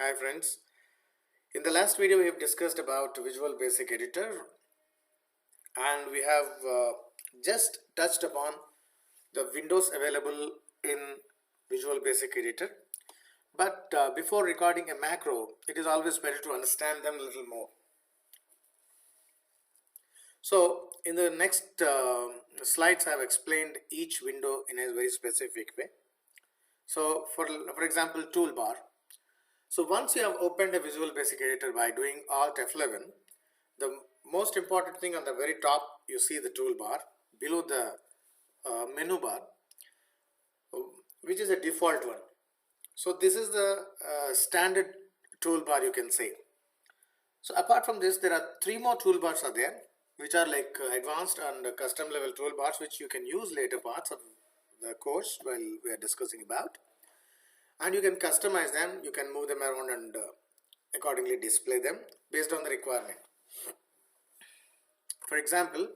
Hi friends, in the last video we have discussed about Visual Basic Editor and we have just touched upon the windows available in Visual Basic Editor, but before recording a macro it is always better to understand them a little more. So in the next slides I have explained each window in a very specific way. So for example, Toolbar. So once you have opened a Visual Basic Editor by doing Alt F11, the most important thing on the very top you see the toolbar, below the menu bar, which is a default one. So this is the standard toolbar, you can say. So apart from this, there are three more toolbars are there, which are like advanced and custom level toolbars, which you can use later parts of the course while we are discussing about. And you can customize them, you can move them around and accordingly display them based on the requirement. For example,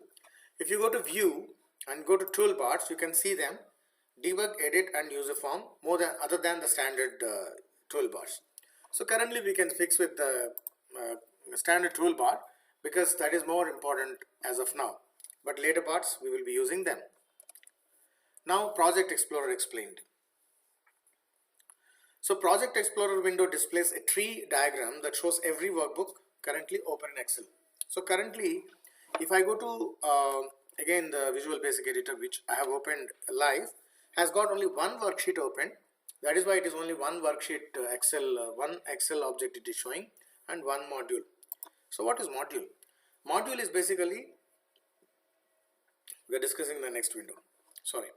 if you go to view and go to toolbars, you can see them debug, edit and user form more than other than the standard toolbars. So currently we can fix with the standard toolbar because that is more important as of now, but later parts we will be using them. Now Project Explorer explained. So Project Explorer window displays a tree diagram that shows every workbook currently open in Excel. So currently, if I go to again the Visual Basic Editor, which I have opened live, has got only one worksheet open. That is why it is only one worksheet one Excel object it is showing and one module. So what is module? Module is basically, we are discussing the next window. Sorry,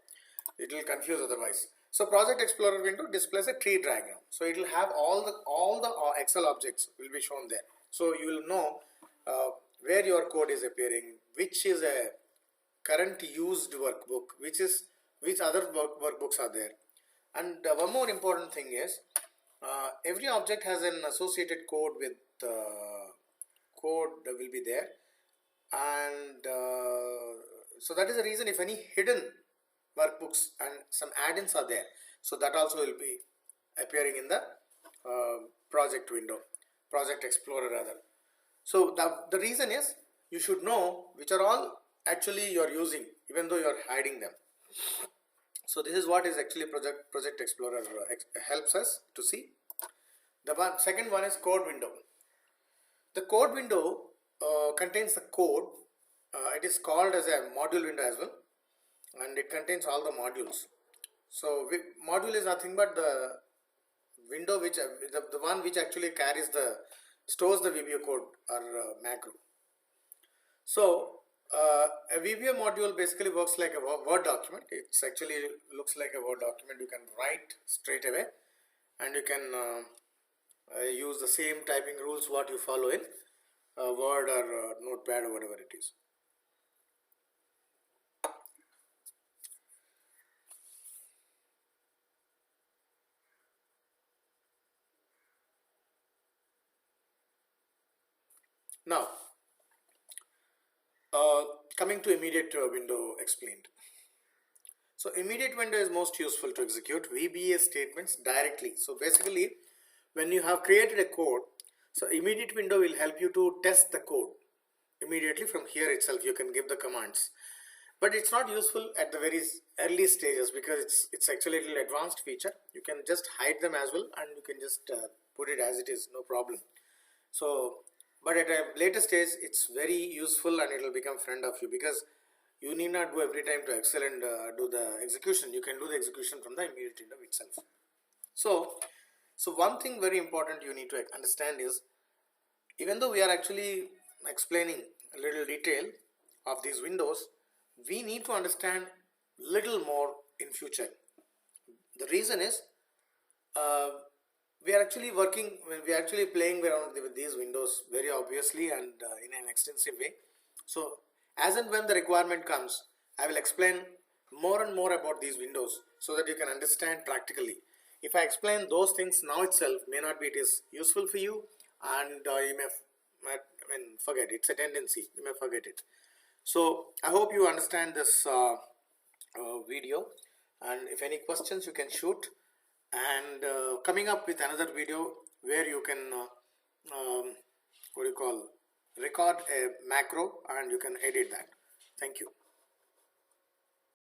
it will confuse otherwise. So Project Explorer window displays a tree diagram. So it will have all the Excel objects will be shown there. So you will know where your code is appearing, which is a current used workbook, which other workbooks are there. And one more important thing is every object has an associated code with code will be there, and so that is the reason if any hidden workbooks and some add-ins are there, so that also will be appearing in the project window, Project Explorer rather. So the reason is you should know which are all actually you are using, even though you are hiding them. So this is what is actually Project Explorer helps us to see. The second one is code window. The code window contains the code. It is called as a module window as well, and it contains all the modules. So module is nothing but the window which the one which actually stores the VBA code or macro. So a VBA module basically works like a Word document. It's actually looks like a Word document. You can write straight away, and you can use the same typing rules what you follow in Word or Notepad or whatever it is. Now, coming to immediate window explained. So immediate window is most useful to execute VBA statements directly. So basically, when you have created a code, so immediate window will help you to test the code immediately from here itself. You can give the commands, but it's not useful at the very early stages because it's actually a little advanced feature. You can just hide them as well, and you can just put it as it is, no problem. So but at a later stage it's very useful and it will become friend of you because you need not go every time to Excel and do the execution. You can do the execution from the immediate window itself. So one thing very important you need to understand is, even though we are actually explaining a little detail of these windows, we need to understand little more in future. The reason is we are actually playing around with these windows very obviously and in an extensive way. So as and when the requirement comes, I will explain more and more about these windows so that you can understand practically. If I explain those things now itself, may not be it is useful for you, and you may forget. It's a tendency, you may forget it. So I hope you understand this video, and if any questions you can shoot. and coming up with another video where you can what do you call, record a macro and you can edit that. Thank you.